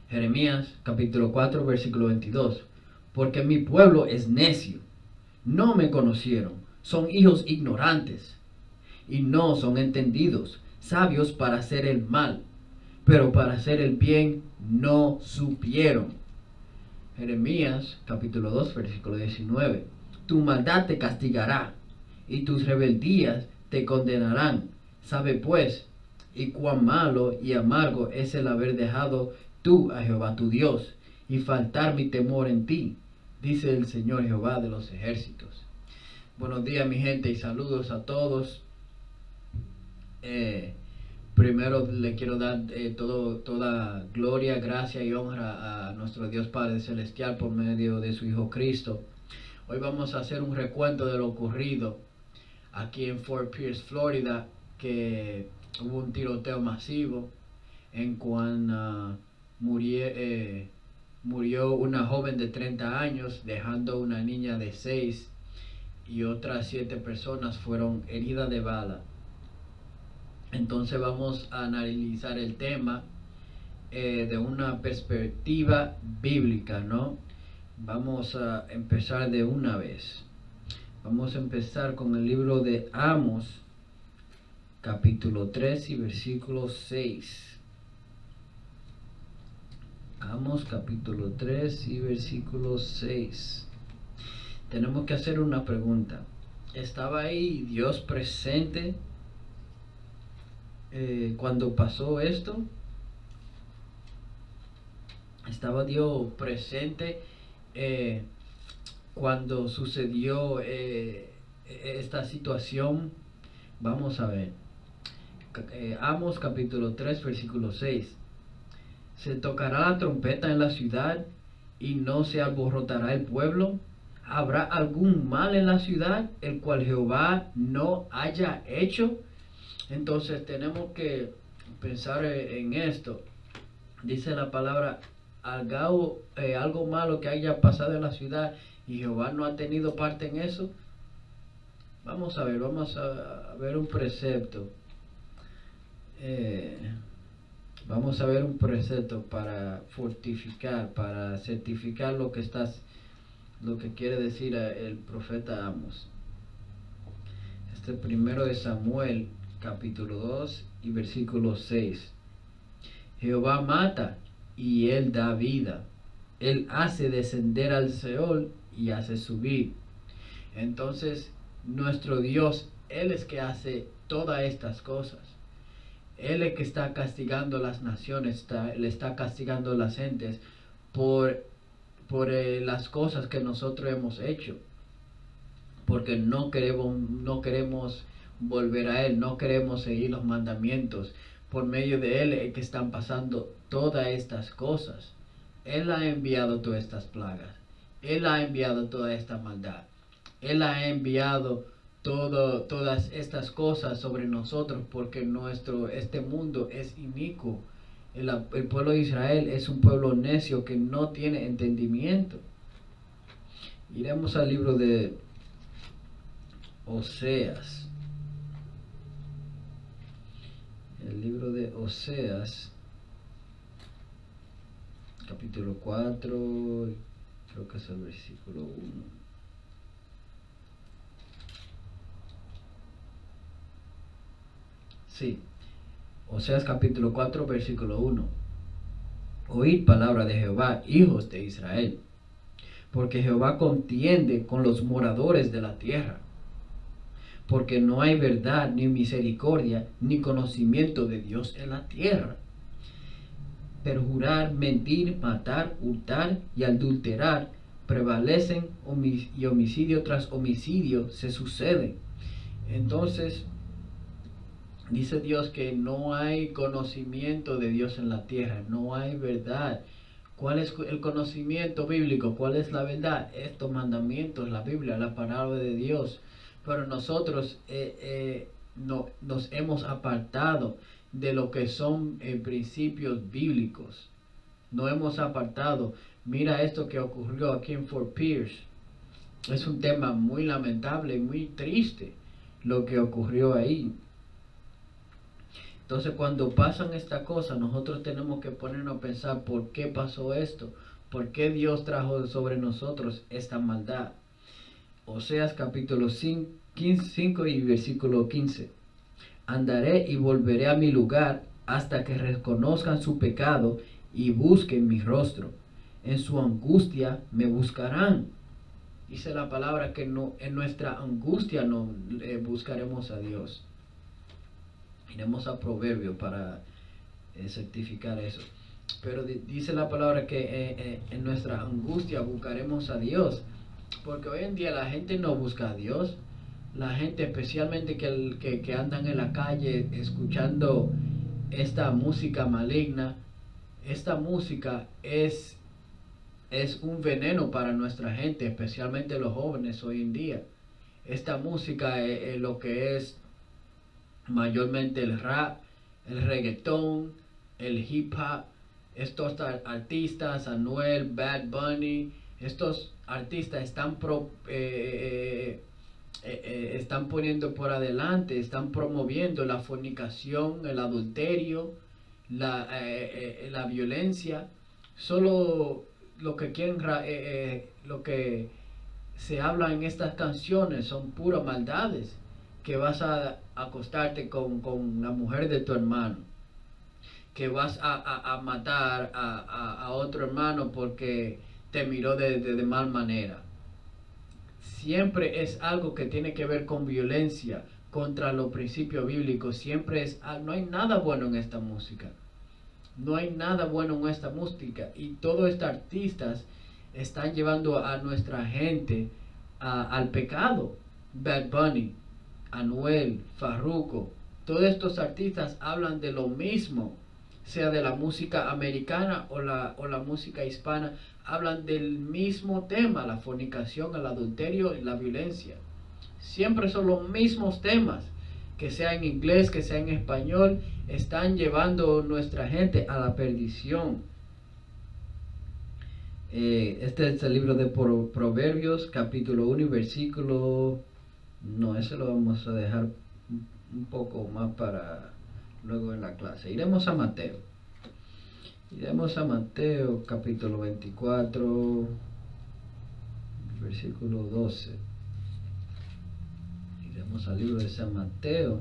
Jeremías capítulo 4 versículo 22. Porque mi pueblo es necio, no me conocieron, son hijos ignorantes y no son entendidos, sabios para hacer el mal, pero para hacer el bien no supieron. Jeremías capítulo 2 versículo 19. Tu maldad te castigará y tus rebeldías te condenarán. Sabe pues, y cuán malo y amargo es el haber dejado tú a Jehová tu Dios y faltar mi temor en ti, dice el Señor Jehová de los ejércitos. Buenos días, mi gente, y saludos a todos. Primero le quiero dar toda gloria, gracia y honra a nuestro Dios Padre Celestial por medio de su Hijo Cristo. Hoy vamos a hacer un recuento de lo ocurrido aquí en Fort Pierce, Florida, que hubo un tiroteo masivo en cual murió una joven de 30 años, dejando una niña de 6 y otras 7 personas fueron heridas de bala. Entonces vamos a analizar el tema de una perspectiva bíblica, ¿no? Vamos a empezar de una vez. Vamos a empezar con el libro de Amos, capítulo 3 y versículo 6. Amos, capítulo 3 y versículo 6. Tenemos que hacer una pregunta. ¿Estaba ahí Dios presente cuando pasó esto? ¿Estaba Dios presente cuando sucedió esta situación? Vamos a ver. Amos capítulo 3 versículo 6. Se tocará la trompeta en la ciudad y no se alborotará el pueblo. ¿Habrá algún mal en la ciudad el cual Jehová no haya hecho? Entonces tenemos que pensar en esto. Dice la palabra, algo malo que haya pasado en la ciudad y Jehová no ha tenido parte en eso. Vamos a ver un precepto. Vamos a ver un precepto para fortificar, para certificar lo que quiere decir el profeta Amos. Primero de Samuel capítulo 2 y versículo 6. Jehová mata y él da vida. Él hace descender al Seol y hace subir. Entonces, nuestro Dios, Él es que hace todas estas cosas. Él es que está castigando las naciones, le está castigando las gentes por las cosas que nosotros hemos hecho. Porque no queremos volver a Él, no queremos seguir los mandamientos. Por medio de Él es que están pasando todas estas cosas. Él ha enviado todas estas plagas. Él ha enviado toda esta maldad. Él ha enviado todas estas cosas sobre nosotros porque este mundo es inicuo. El pueblo de Israel es un pueblo necio que no tiene entendimiento. Iremos al libro de Oseas. El libro de Oseas, capítulo 4, creo que es el versículo 1. Sí, Oseas capítulo 4, versículo 1. Oíd palabra de Jehová, hijos de Israel, porque Jehová contiende con los moradores de la tierra. Porque no hay verdad, ni misericordia, ni conocimiento de Dios en la tierra. Perjurar, mentir, matar, hurtar y adulterar prevalecen, y homicidio tras homicidio se suceden. Entonces, dice Dios que no hay conocimiento de Dios en la tierra, no hay verdad. ¿Cuál es el conocimiento bíblico? ¿Cuál es la verdad? Estos mandamientos, la Biblia, la palabra de Dios. Pero nosotros nos hemos apartado de lo que son principios bíblicos. Nos hemos apartado. Mira esto que ocurrió aquí en Fort Pierce. Es un tema muy lamentable y muy triste lo que ocurrió ahí. Entonces cuando pasan estas cosas, nosotros tenemos que ponernos a pensar por qué pasó esto, por qué Dios trajo sobre nosotros esta maldad. Oseas capítulo 5 y versículo 15. Andaré y volveré a mi lugar hasta que reconozcan su pecado y busquen mi rostro. En su angustia me buscarán. Dice la palabra que no, en nuestra angustia no buscaremos a Dios. Iremos a Proverbios para certificar eso. Pero dice la palabra que en nuestra angustia buscaremos a Dios. Porque hoy en día la gente no busca a Dios. La gente, especialmente que andan en la calle escuchando esta música maligna, esta música es un veneno para nuestra gente, especialmente los jóvenes hoy en día. Esta música es lo que es mayormente el rap, el reggaetón, el hip hop. Estos artistas, Anuel, Bad Bunny, estos artistas están poniendo por adelante, están promoviendo la fornicación, el adulterio, la violencia. Solo lo que quieren, lo que se habla en estas canciones son puras maldades, que vas a acostarte con la mujer de tu hermano, que vas a matar a otro hermano porque te miró de mal manera. Siempre es algo que tiene que ver con violencia contra los principios bíblicos. Siempre no hay nada bueno en esta música. No hay nada bueno en esta música. Y todos estos artistas están llevando a nuestra gente al pecado. Bad Bunny, Anuel, Farruko, todos estos artistas hablan de lo mismo, sea de la música americana o la música hispana, hablan del mismo tema, la fornicación, el adulterio y la violencia. Siempre son los mismos temas, que sea en inglés, que sea en español, están llevando nuestra gente a la perdición. Este es el libro de Proverbios, capítulo 1 y versículo... No, ese lo vamos a dejar un poco más para luego en la clase. Iremos a Mateo. Capítulo 24, versículo 12. Iremos al libro de San Mateo,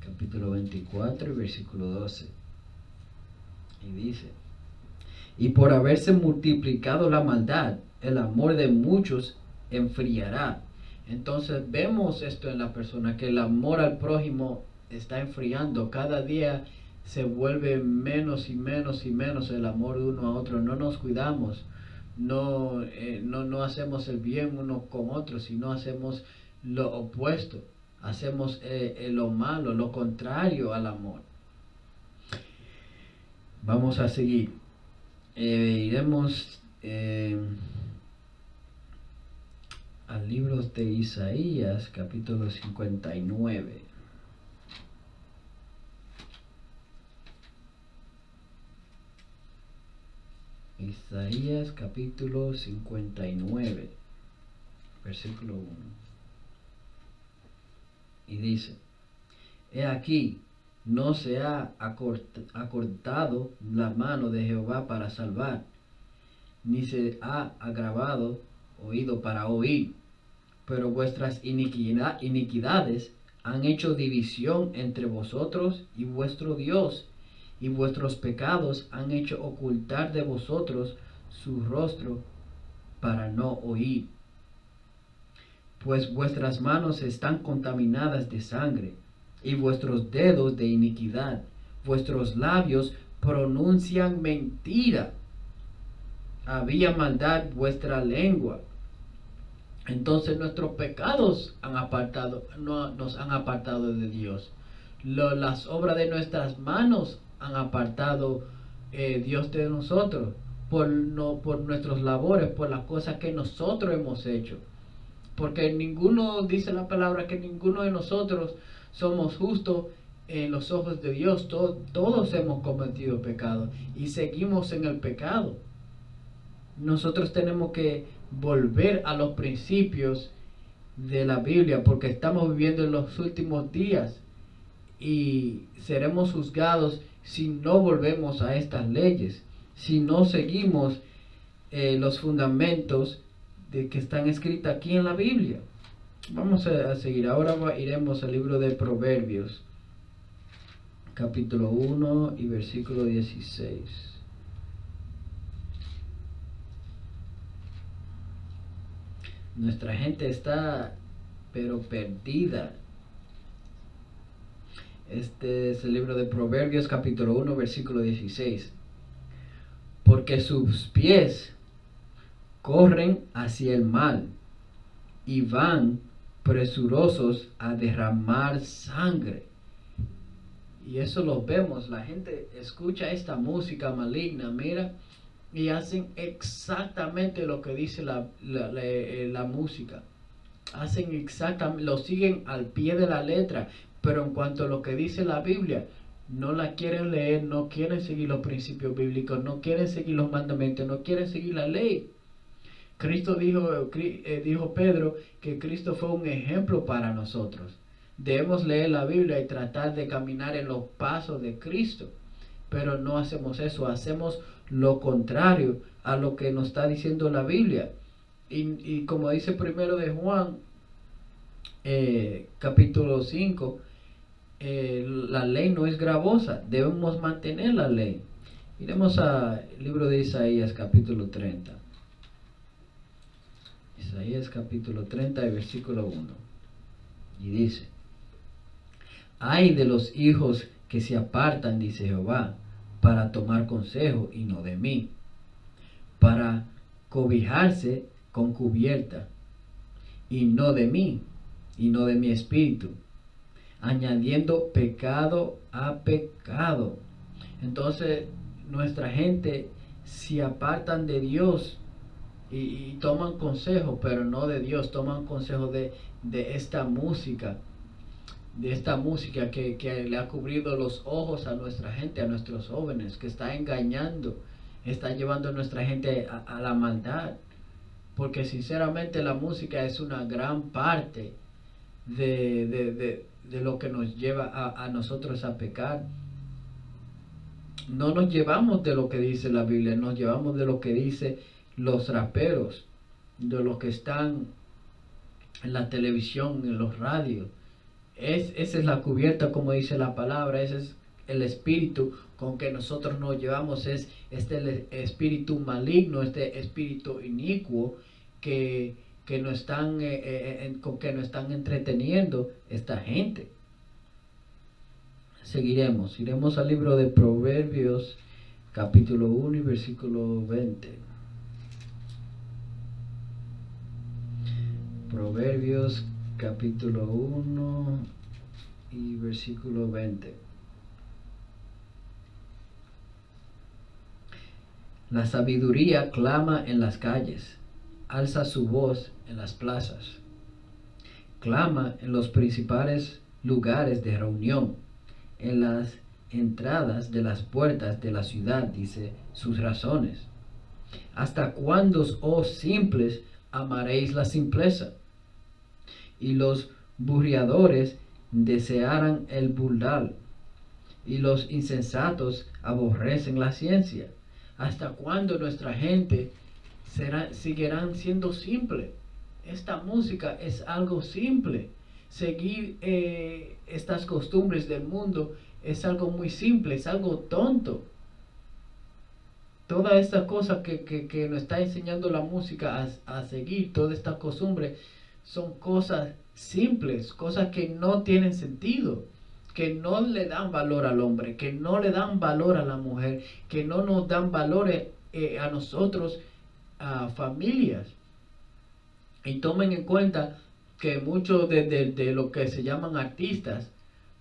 capítulo 24 y versículo 12. Y dice: y por haberse multiplicado la maldad, el amor de muchos enfriará. Entonces vemos esto en la persona, que el amor al prójimo está enfriando. Cada día se vuelve menos y menos y menos el amor de uno a otro. No nos cuidamos, no hacemos el bien uno con otro, sino hacemos lo opuesto. Hacemos lo malo, lo contrario al amor. Vamos a seguir. Iremos al libro de Isaías, capítulo 59. Isaías, capítulo 59, versículo 1. Y dice: he aquí, no se ha acortado la mano de Jehová para salvar, ni se ha agravado oído para oír, pero vuestras iniquidades han hecho división entre vosotros y vuestro Dios, y vuestros pecados han hecho ocultar de vosotros su rostro para no oír. Pues vuestras manos están contaminadas de sangre, y vuestros dedos de iniquidad, vuestros labios pronuncian mentira. Había maldad vuestra lengua. Entonces nuestros pecados nos han apartado de Dios. Las obras de nuestras manos han apartado Dios de nosotros por nuestras labores, por las cosas que nosotros hemos hecho. Porque dice la palabra que ninguno de nosotros somos justos en los ojos de Dios. Todos hemos cometido pecado y seguimos en el pecado. Nosotros tenemos que volver a los principios de la Biblia, porque estamos viviendo en los últimos días y seremos juzgados si no volvemos a estas leyes, si no seguimos los fundamentos de que están escritos aquí en la Biblia. Vamos a seguir. Ahora iremos al libro de Proverbios, capítulo 1 y versículo 16. Nuestra gente está pero perdida. Este es el libro de Proverbios, capítulo 1, versículo 16. Porque sus pies corren hacia el mal y van presurosos a derramar sangre. Y eso lo vemos. La gente escucha esta música maligna, mira, y hacen exactamente lo que dice la música. Hacen exactamente, lo siguen al pie de la letra, pero en cuanto a lo que dice la Biblia, no la quieren leer, no quieren seguir los principios bíblicos, no quieren seguir los mandamientos, no quieren seguir la ley. Cristo dijo Pedro que Cristo fue un ejemplo para nosotros. Debemos leer la Biblia y tratar de caminar en los pasos de Cristo, pero no hacemos eso, hacemos lo contrario a lo que nos está diciendo la Biblia. Y como dice primero de Juan, capítulo 5, la ley no es gravosa, debemos mantener la ley. Iremos al libro de Isaías, capítulo 30. Isaías capítulo 30 y versículo 1. Y dice: ay de los hijos que se apartan, dice Jehová, para tomar consejo y no de mí, para cobijarse con cubierta y no de mí, y no de mi espíritu, añadiendo pecado a pecado. Entonces nuestra gente se apartan de Dios y toman consejo, pero no de Dios, toman consejo de esta música, que le ha cubrido los ojos a nuestra gente, a nuestros jóvenes, que está engañando, está llevando a nuestra gente a la maldad. Porque sinceramente la música es una gran parte de lo que nos lleva a nosotros a pecar. No nos llevamos de lo que dice la Biblia, nos llevamos de lo que dice los raperos, de los que están en la televisión, en los radios. Esa es la cubierta, como dice la palabra, ese es el espíritu con que nosotros nos llevamos, es este espíritu maligno, este espíritu inicuo que nos están con que nos están entreteniendo esta gente. Iremos al libro de Proverbios, capítulo 1 y versículo 20. Proverbios capítulo 1 y versículo 20. La sabiduría clama en las calles, alza su voz en las plazas, clama en los principales lugares de reunión, en las entradas de las puertas de la ciudad, dice sus razones. ¿Hasta cuándo, oh simples, amaréis la simpleza? Y los burriadores desearán el burdal, y los insensatos aborrecen la ciencia. ¿Hasta cuándo nuestra gente seguirán siendo simple? Esta música es algo simple. Seguir estas costumbres del mundo es algo muy simple, es algo tonto. Todas estas cosas que nos está enseñando la música a seguir, todas estas costumbres, son cosas simples, cosas que no tienen sentido, que no le dan valor al hombre, que no le dan valor a la mujer, que no nos dan valores a nosotros, a familias. Y tomen en cuenta que muchos de lo que se llaman artistas,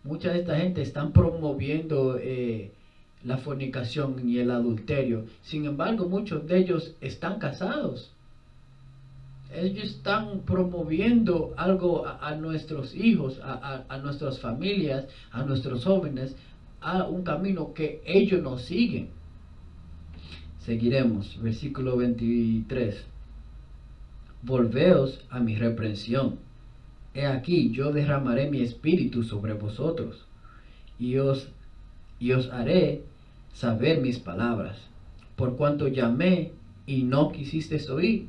mucha de esta gente están promoviendo la fornicación y el adulterio. Sin embargo, muchos de ellos están casados. Ellos están promoviendo algo a nuestros hijos, a nuestras familias, a nuestros jóvenes, a un camino que ellos no siguen. Seguiremos, versículo 23. Volveos a mi reprensión. He aquí, yo derramaré mi espíritu sobre vosotros, y os haré saber mis palabras. Por cuanto llamé y no quisisteis oír,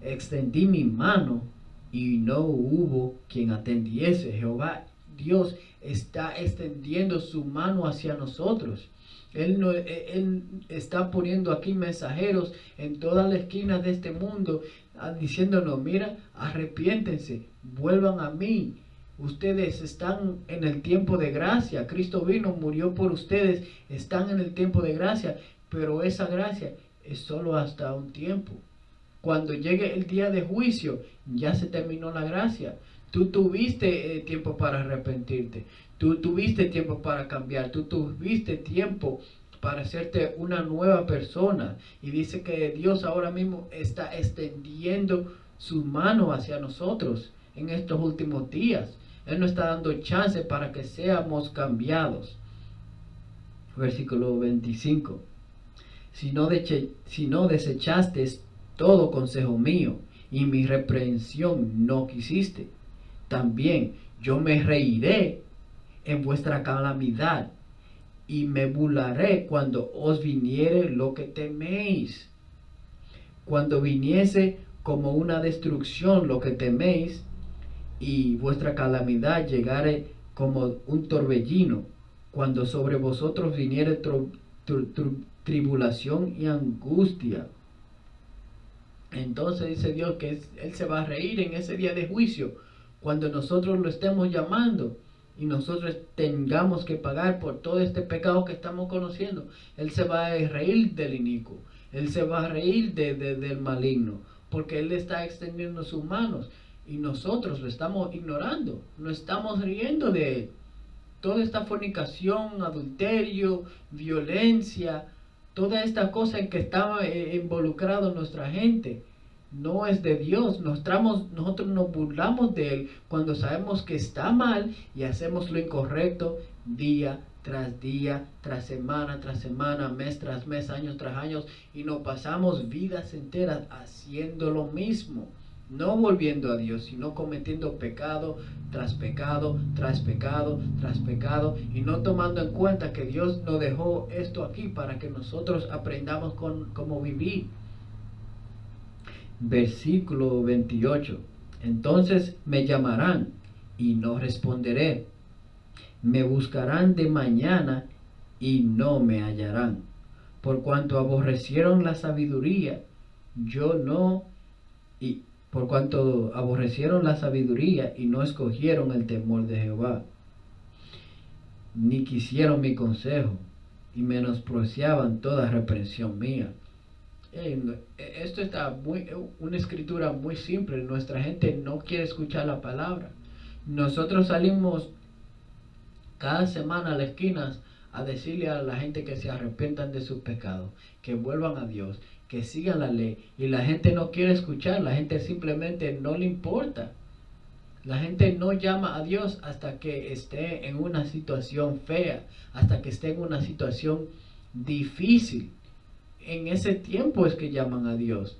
extendí mi mano y no hubo quien atendiese. Jehová Dios está extendiendo su mano hacia nosotros. Él está poniendo aquí mensajeros en todas las esquinas de este mundo, diciéndonos: mira, arrepiéntense, vuelvan a mí. Ustedes están en el tiempo de gracia. Cristo vino, murió por ustedes, están en el tiempo de gracia, pero esa gracia es solo hasta un tiempo. Cuando llegue el día de juicio, ya se terminó la gracia. Tú tuviste tiempo para arrepentirte. Tú tuviste tiempo para cambiar. Tú tuviste tiempo para hacerte una nueva persona. Y dice que Dios ahora mismo está extendiendo su mano hacia nosotros en estos últimos días. Él nos está dando chance para que seamos cambiados. Versículo 25. Si no desechaste todo consejo mío, y mi reprensión no quisiste, también yo me reiré en vuestra calamidad, y me burlaré cuando os viniere lo que teméis. Cuando viniese como una destrucción lo que teméis, y vuestra calamidad llegare como un torbellino, cuando sobre vosotros viniere tribulación y angustia. Entonces dice Dios que Él se va a reír en ese día de juicio, cuando nosotros lo estemos llamando y nosotros tengamos que pagar por todo este pecado que estamos conociendo. Él se va a reír del inicuo, Él se va a reír del maligno, porque Él está extendiendo sus manos y nosotros lo estamos ignorando, no estamos riendo de Él. Toda esta fornicación, adulterio, violencia, toda esta cosa en que estaba involucrado nuestra gente, no es de Dios. Nosotros nos burlamos de Él cuando sabemos que está mal y hacemos lo incorrecto día tras día, tras semana, mes tras mes, años tras años, y nos pasamos vidas enteras haciendo lo mismo. No volviendo a Dios, sino cometiendo pecado tras pecado, tras pecado, tras pecado, y no tomando en cuenta que Dios nos dejó esto aquí para que nosotros aprendamos cómo vivir. Versículo 28. Entonces me llamarán y no responderé. Me buscarán de mañana y no me hallarán. Por cuanto aborrecieron la sabiduría, por cuanto aborrecieron la sabiduría y no escogieron el temor de Jehová, ni quisieron mi consejo, y menospreciaban toda reprensión mía. Esto está una escritura muy simple. Nuestra gente no quiere escuchar la palabra. Nosotros salimos cada semana a las esquinas a decirle a la gente que se arrepientan de sus pecados, que vuelvan a Dios, que sigan la ley, y la gente no quiere escuchar. La gente simplemente no le importa. La gente no llama a Dios hasta que esté en una situación fea, hasta que esté en una situación difícil. En ese tiempo es que llaman a Dios.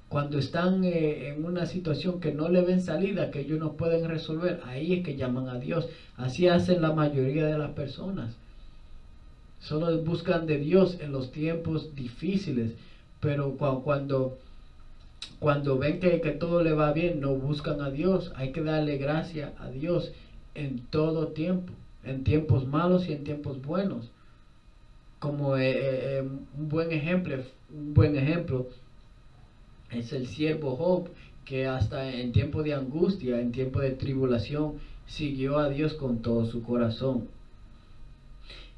Cuando están en una situación que no le ven salida, que ellos no pueden resolver, ahí es que llaman a Dios. Así hacen la mayoría de las personas. Solo buscan de Dios en los tiempos difíciles, pero cuando ven que todo le va bien, no buscan a Dios. Hay que darle gracia a Dios en todo tiempo, en tiempos malos y en tiempos buenos. Como un buen ejemplo es el siervo Job, que hasta en tiempo de angustia, en tiempo de tribulación, siguió a Dios con todo su corazón.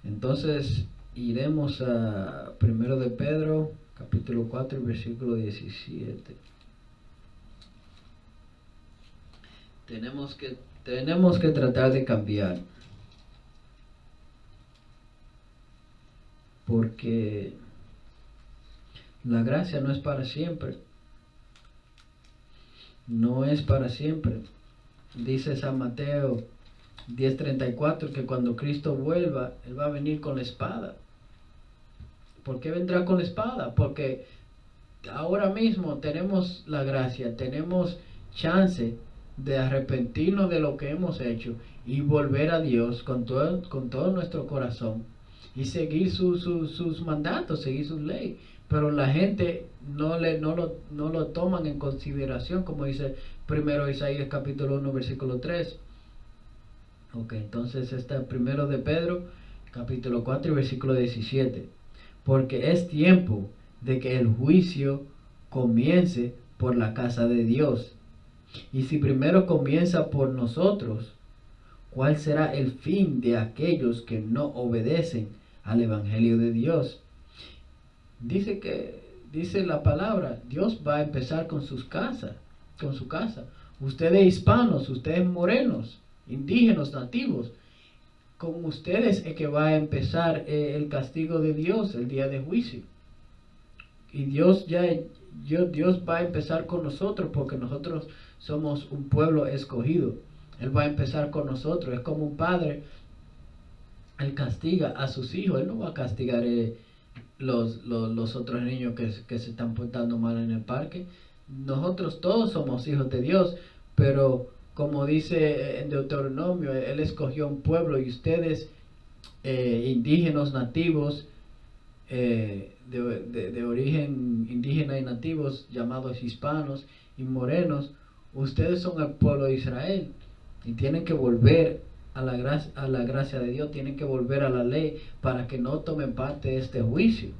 Entonces iremos a 1 de Pedro, capítulo 4, versículo 17. Tenemos que tratar de cambiar, porque la gracia no es para siempre. No es para siempre. Dice San Mateo 10:34 que cuando Cristo vuelva, Él va a venir con la espada. ¿Por qué vendrá con la espada? Porque ahora mismo tenemos la gracia, tenemos chance de arrepentirnos de lo que hemos hecho y volver a Dios con todo nuestro corazón y seguir sus mandatos, seguir sus leyes. Pero la gente no lo toman en consideración, como dice primero Isaías capítulo 1 versículo 3. Ok, entonces está primero de Pedro capítulo 4 y versículo 17. Porque es tiempo de que el juicio comience por la casa de Dios. Y si primero comienza por nosotros, ¿cuál será el fin de aquellos que no obedecen al Evangelio de Dios? Dice la palabra, Dios va a empezar con sus casas, con su casa. Ustedes hispanos, ustedes morenos, indígenas, nativos, con ustedes es que va a empezar el castigo de Dios, el día de juicio. Y Dios va a empezar con nosotros porque nosotros somos un pueblo escogido. Él va a empezar con nosotros. Es como un padre, él castiga a sus hijos. Él no va a castigar los otros niños que se están portando mal en el parque. Nosotros todos somos hijos de Dios, pero como dice en Deuteronomio, Él escogió un pueblo y ustedes, indígenas, nativos, de origen indígena y nativos, llamados hispanos y morenos, ustedes son el pueblo de Israel y tienen que volver a la gracia de Dios, tienen que volver a la ley para que no tomen parte de este juicio.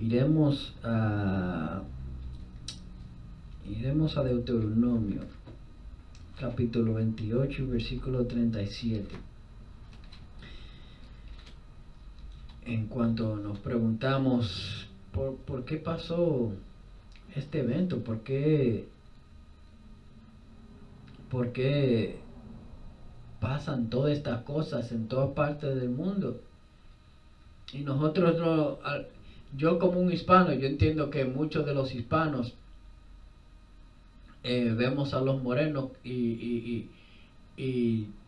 Iremos a Deuteronomio capítulo 28 versículo 37. En cuanto nos preguntamos por qué pasó este evento, por qué pasan todas estas cosas en todas partes del mundo. Y nosotros no, yo como un hispano, yo entiendo que muchos de los hispanos vemos a los morenos y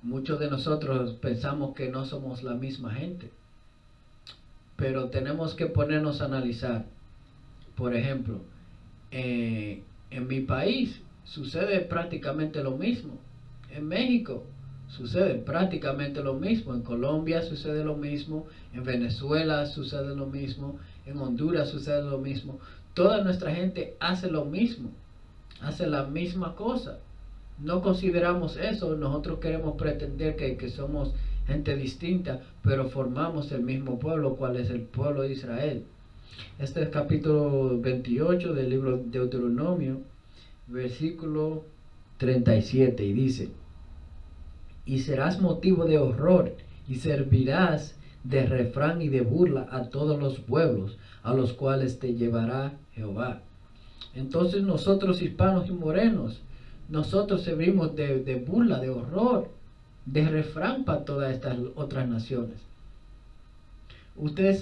muchos de nosotros pensamos que no somos la misma gente. Pero tenemos que ponernos a analizar. Por ejemplo, en mi país sucede prácticamente lo mismo. En México sucede prácticamente lo mismo. En Colombia sucede lo mismo. En Venezuela sucede lo mismo. En Honduras sucede lo mismo. Toda nuestra gente hace lo mismo. Hace la misma cosa. No consideramos eso. Nosotros queremos pretender que somos gente distinta, pero formamos el mismo pueblo, cual es el pueblo de Israel. Este es capítulo 28 del libro de Deuteronomio, versículo 37, y dice: y serás motivo de horror y servirás de refrán y de burla a todos los pueblos a los cuales te llevará Jehová. Entonces nosotros hispanos y morenos, nosotros servimos de burla, de horror, de refrán para todas estas otras naciones. Ustedes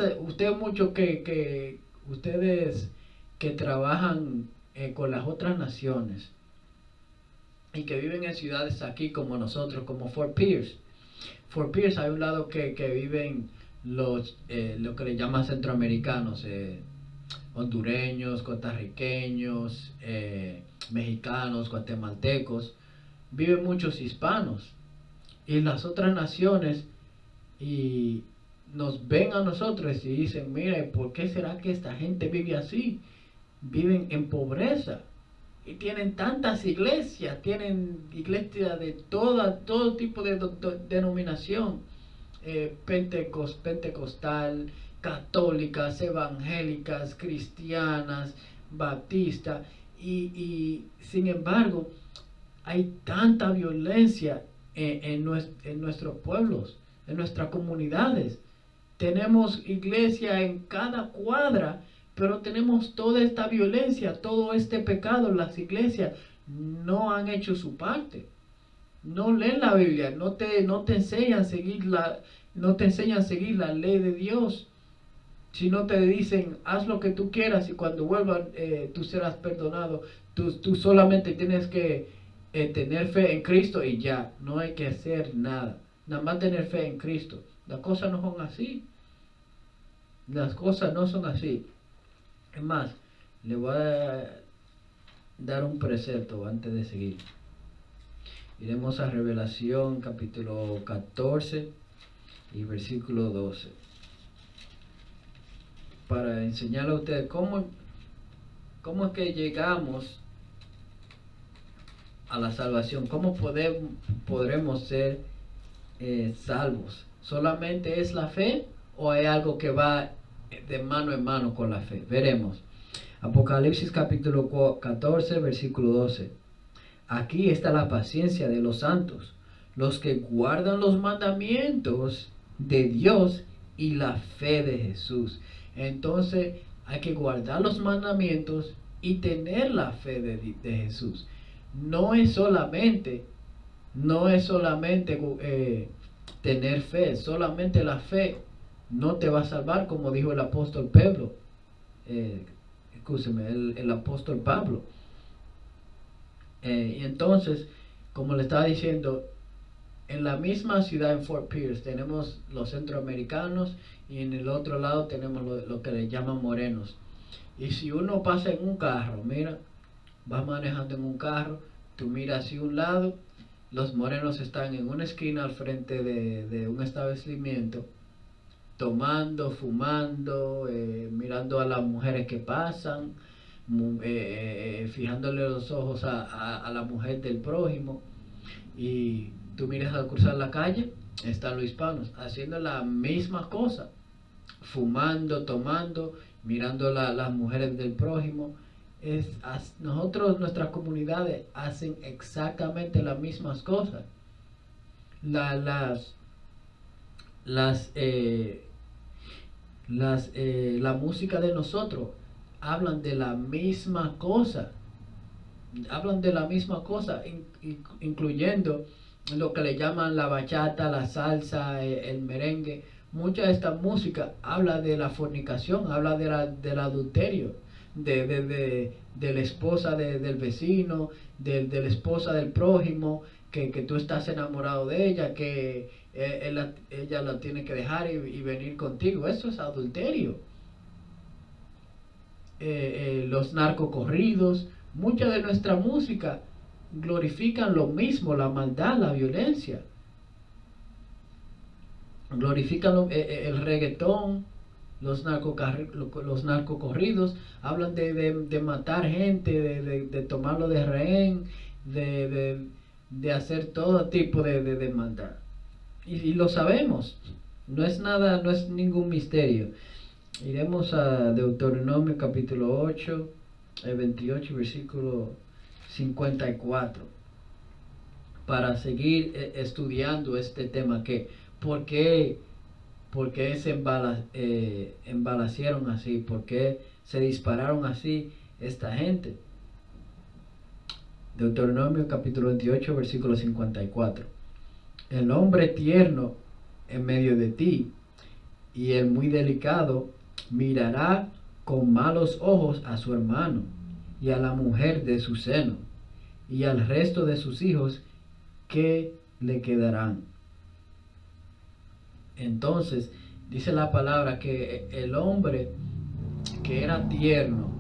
que trabajan con las otras naciones y que viven en ciudades aquí como nosotros, como Fort Pierce. Fort Pierce hay un lado que viven lo que le llaman centroamericanos, hondureños, costarriqueños, mexicanos, guatemaltecos. Viven muchos hispanos. Y las otras naciones y nos ven a nosotros y dicen: mira, ¿por qué será que esta gente vive así? Viven en pobreza y tienen tantas iglesias, tienen iglesias de todo tipo de denominación, pentecostal, católicas, evangélicas, cristianas, baptistas, y sin embargo hay tanta violencia en nuestros pueblos, en nuestras comunidades. Tenemos iglesia en cada cuadra, pero tenemos toda esta violencia, todo este pecado. Las iglesias no han hecho su parte. No leen la Biblia, no te enseñan a seguir la ley de Dios. Si no te dicen: haz lo que tú quieras y cuando vuelvan tú serás perdonado. Tú solamente tienes que tener fe en Cristo y ya, no hay que hacer nada. Nada más tener fe en Cristo. Las cosas no son así. Las cosas no son así. Es más, le voy a dar un precepto antes de seguir. Iremos a Revelación capítulo 14 y versículo 12. Para enseñarle a ustedes cómo es que llegamos a la salvación, cómo podremos ser salvos. ¿Solamente es la fe o hay algo que va de mano en mano con la fe? Veremos. Apocalipsis capítulo 14 versículo 12. Aquí está la paciencia de los santos, los que guardan los mandamientos de Dios y la fe de Jesús. Entonces hay que guardar los mandamientos y tener la fe de Jesús. No es solamente tener fe. Solamente la fe no te va a salvar, como dijo el apóstol Pablo. El apóstol Pablo. Y entonces, como le estaba diciendo, en la misma ciudad, en Fort Pierce, tenemos los centroamericanos y en el otro lado tenemos lo que le llaman morenos. Y si uno pasa en un carro, mira, vas manejando en un carro, tú miras hacia un lado, los morenos están en una esquina al frente de un establecimiento, tomando, fumando, mirando a las mujeres que pasan, fijándole los ojos a la mujer del prójimo. Y tú miras al cruzar la calle, están los hispanos haciendo la misma cosa, fumando, tomando, mirando las mujeres del prójimo. Nuestras comunidades hacen exactamente las mismas cosas. La música de nosotros hablan de la misma cosa. Incluyendo lo que le llaman la bachata, la salsa, el merengue. Mucha de esta música habla de la fornicación, habla del adulterio, de la esposa del vecino, de la esposa del prójimo, que tú estás enamorado de ella, que ella la tiene que dejar y venir contigo. Eso es adulterio. Los narcocorridos, mucha de nuestra música glorifican lo mismo, la maldad, la violencia. Glorifican el reggaetón, los narcocorridos, hablan de matar gente, de tomarlo de rehén, de hacer todo tipo de maldad. Y lo sabemos, no es ningún misterio. Iremos a Deuteronomio capítulo 8, 28, versículo 54, para seguir estudiando este tema, que ¿por qué se embalacieron así? ¿Por qué se dispararon así esta gente? Deuteronomio capítulo 28, versículo 54. El hombre tierno en medio de ti y el muy delicado mirará con malos ojos a su hermano y a la mujer de su seno y al resto de sus hijos que le quedarán. Entonces dice la palabra que el hombre que era tierno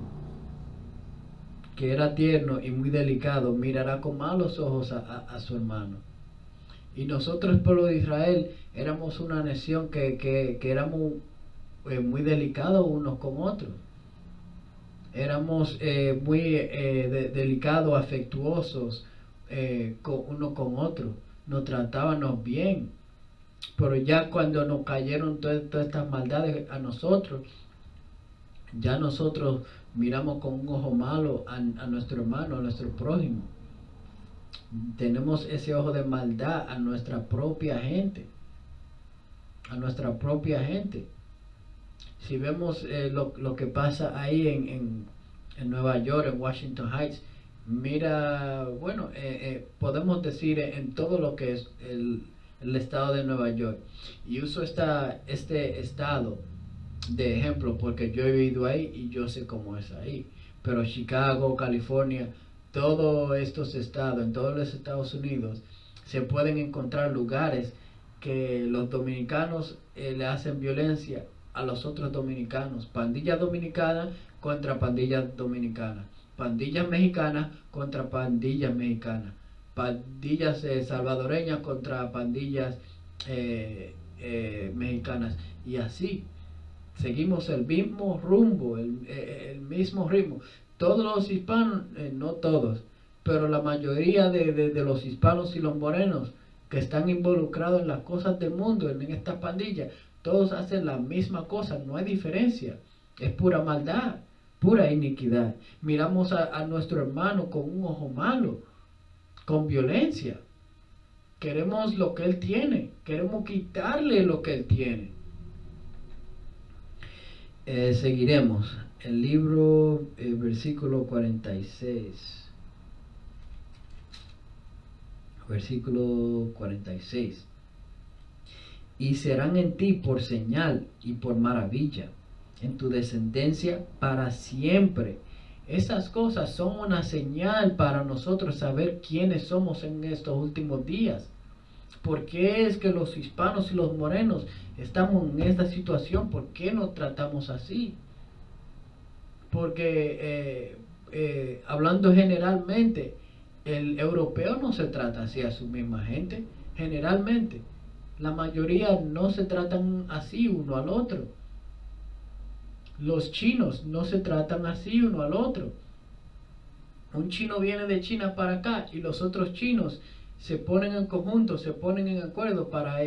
y muy delicado mirará con malos ojos a su hermano. Y nosotros, el pueblo de Israel, éramos una nación que éramos muy delicados unos con otros. Éramos muy delicados, afectuosos uno con otro. Nos tratábamos bien. Pero ya cuando nos cayeron todas estas maldades a nosotros, ya nosotros miramos con un ojo malo a nuestro hermano, a nuestro prójimo. Tenemos ese ojo de maldad a nuestra propia gente. Si vemos lo que pasa ahí en Nueva York, en Washington Heights, mira, bueno, podemos decir en todo lo que es el estado de Nueva York. Y uso este estado de ejemplo porque yo he vivido ahí y yo sé cómo es ahí. Pero Chicago, California, todos estos estados, en todos los Estados Unidos, se pueden encontrar lugares que los dominicanos le hacen violencia a los otros dominicanos. Pandilla dominicana contra pandilla dominicana. Pandillas mexicanas contra pandillas mexicanas. Pandillas salvadoreñas contra pandillas mexicanas. Y así, seguimos el mismo rumbo, el mismo ritmo. Todos los hispanos, no todos, pero la mayoría de los hispanos y los morenos que están involucrados en las cosas del mundo, en estas pandillas, todos hacen la misma cosa, no hay diferencia. Es pura maldad, pura iniquidad. Miramos a nuestro hermano con un ojo malo, con violencia. Queremos lo que él tiene, queremos quitarle lo que él tiene. Seguiremos el libro, versículo 46. Versículo 46. Y serán en ti por señal y por maravilla, en tu descendencia para siempre. Esas cosas son una señal para nosotros saber quiénes somos en estos últimos días. ¿Por qué es que los hispanos y los morenos estamos en esta situación? ¿Por qué nos tratamos así? Porque hablando generalmente, el europeo no se trata así a su misma gente. Generalmente, la mayoría no se tratan así uno al otro. Los chinos no se tratan así uno al otro. Un chino viene de China para acá y los otros chinos se ponen en conjunto, se ponen en acuerdo para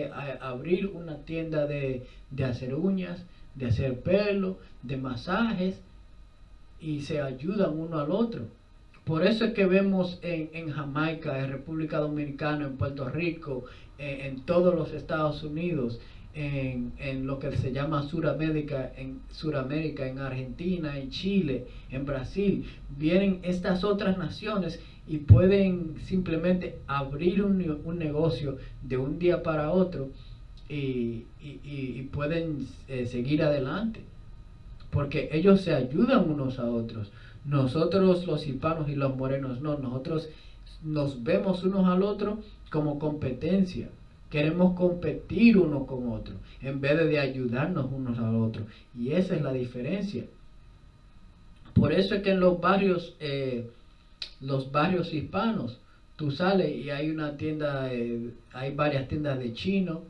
abrir una tienda de hacer uñas, de hacer pelo, de masajes, y se ayudan uno al otro. Por eso es que vemos en Jamaica, en República Dominicana, en Puerto Rico, en todos los Estados Unidos, en lo que se llama Suramérica, en Argentina, en Chile, en Brasil, vienen estas otras naciones y pueden simplemente abrir un negocio de un día para otro y pueden seguir adelante, porque ellos se ayudan unos a otros. Nosotros los hispanos y los morenos no, nosotros nos vemos unos al otro como competencia. Queremos competir uno con otro en vez de ayudarnos unos al otro. Y esa es la diferencia. Por eso es que en los barrios hispanos, tú sales y hay una tienda, hay varias tiendas de chino,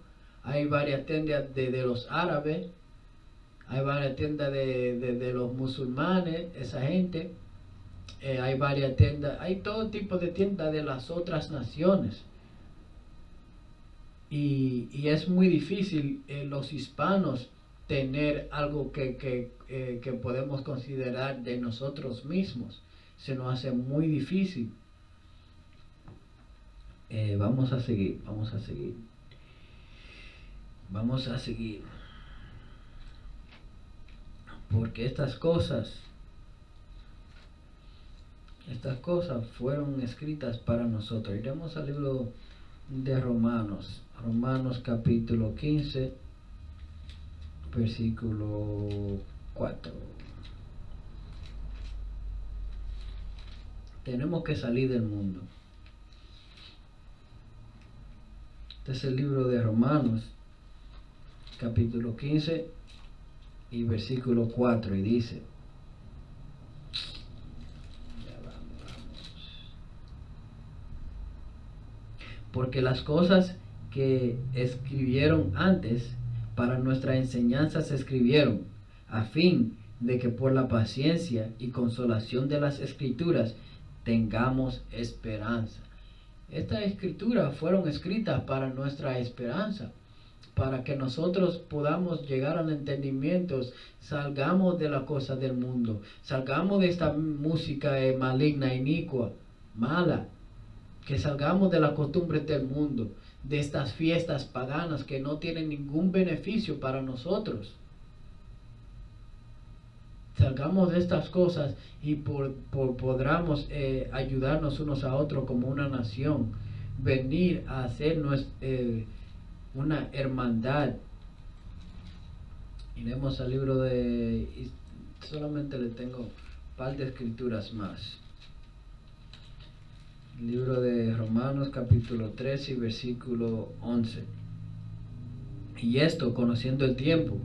hay varias tiendas de los árabes, hay varias tiendas de los musulmanes, esa gente, hay varias tiendas, hay todo tipo de tiendas de las otras naciones. Y es muy difícil los hispanos tener algo que podemos considerar de nosotros mismos. Se nos hace muy difícil. Vamos a seguir. Porque estas cosas fueron escritas para nosotros. Iremos al libro de Romanos capítulo 15, versículo 4. Tenemos que salir del mundo. Este es el libro de Romanos capítulo 15 y versículo 4, y dice: porque las cosas que escribieron antes para nuestra enseñanza se escribieron, a fin de que por la paciencia y consolación de las escrituras tengamos esperanza. Estas escrituras fueron escritas para nuestra esperanza, para que nosotros podamos llegar al entendimiento, salgamos de la cosa del mundo, salgamos de esta música maligna, inicua, mala, que salgamos de las costumbres del mundo, de estas fiestas paganas que no tienen ningún beneficio para nosotros. Salgamos de estas cosas y podamos ayudarnos unos a otros como una nación, venir a hacer una hermandad. Iremos al libro y solamente le tengo un par de escrituras más. Libro de Romanos capítulo 13 y versículo 11. Y esto conociendo el tiempo,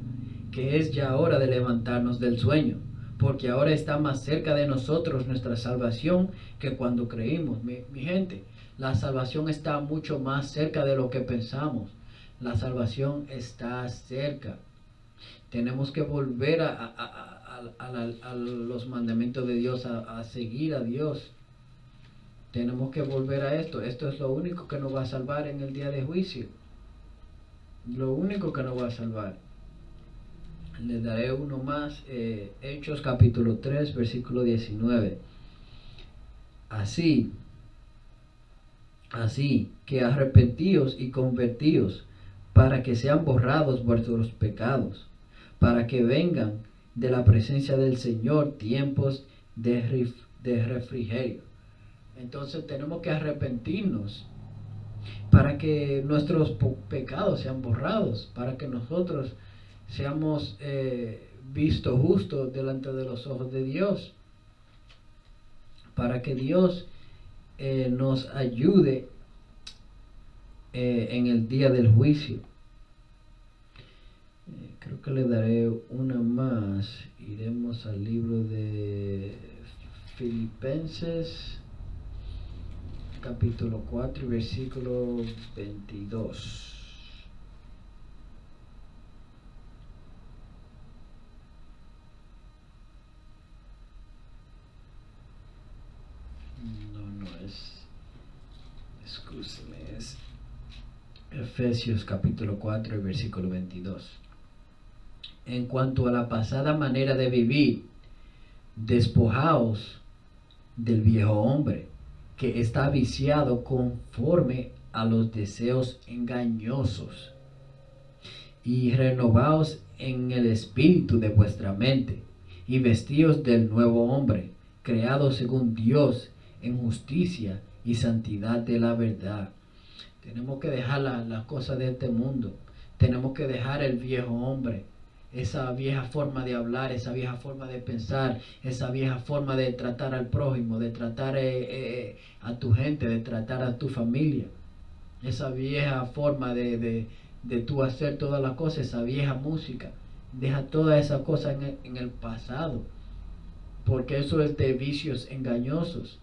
que es ya hora de levantarnos del sueño, porque ahora está más cerca de nosotros nuestra salvación que cuando creímos. Mi gente, la salvación está mucho más cerca de lo que pensamos. La salvación está cerca. Tenemos que volver a los mandamientos de Dios, a seguir a Dios. Tenemos que volver a esto. Esto es lo único que nos va a salvar en el día de juicio. Lo único que nos va a salvar. Les daré uno más. Hechos capítulo 3, versículo 19. Así que arrepentíos y convertíos, para que sean borrados vuestros pecados, para que vengan de la presencia del Señor tiempos de refrigerio. Entonces tenemos que arrepentirnos para que nuestros pecados sean borrados, para que nosotros seamos vistos justos delante de los ojos de Dios, para que Dios nos ayude en el día del juicio. Creo que le daré una más. Iremos al libro de Filipenses capítulo 4 y versículo 22. No es, excúseme, es Efesios capítulo 4 y versículo 22. En cuanto a la pasada manera de vivir, despojaos del viejo hombre, que está viciado conforme a los deseos engañosos, y renovaos en el espíritu de vuestra mente, y vestíos del nuevo hombre, creado según Dios en justicia y santidad de la verdad. Tenemos que dejar las cosas de este mundo. Tenemos que dejar el viejo hombre, esa vieja forma de hablar, esa vieja forma de pensar, esa vieja forma de tratar al prójimo, de tratar a tu gente, de tratar a tu familia, esa vieja forma de tú hacer todas las cosas, esa vieja música. Deja todas esas cosas en el pasado, porque eso es de vicios engañosos,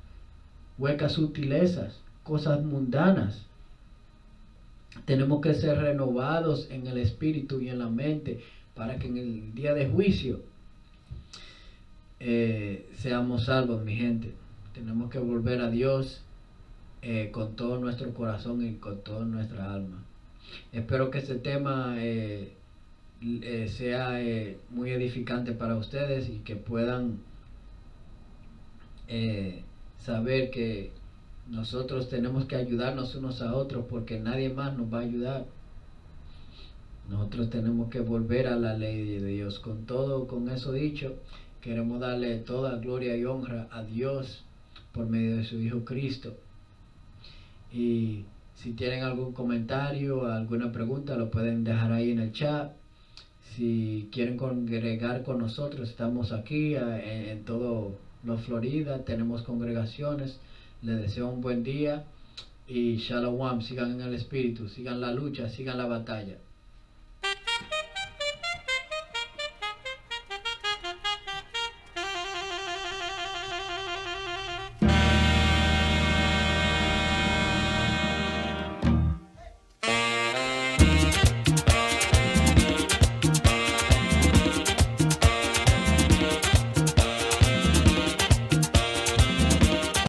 huecas sutilezas, cosas mundanas. Tenemos que ser renovados en el espíritu y en la mente, para que en el día de juicio seamos salvos, mi gente. Tenemos que volver a Dios con todo nuestro corazón y con toda nuestra alma. Espero que este tema sea muy edificante para ustedes y que puedan saber que nosotros tenemos que ayudarnos unos a otros, porque nadie más nos va a ayudar. Nosotros tenemos que volver a la ley de Dios. Con eso dicho, queremos darle toda gloria y honra a Dios por medio de su Hijo Cristo. Y si tienen algún comentario o alguna pregunta, lo pueden dejar ahí en el chat. Si quieren congregar con nosotros, estamos aquí en todo la Florida, tenemos congregaciones. Les deseo un buen día y Shalom. Sigan en el espíritu, sigan la lucha, sigan la batalla.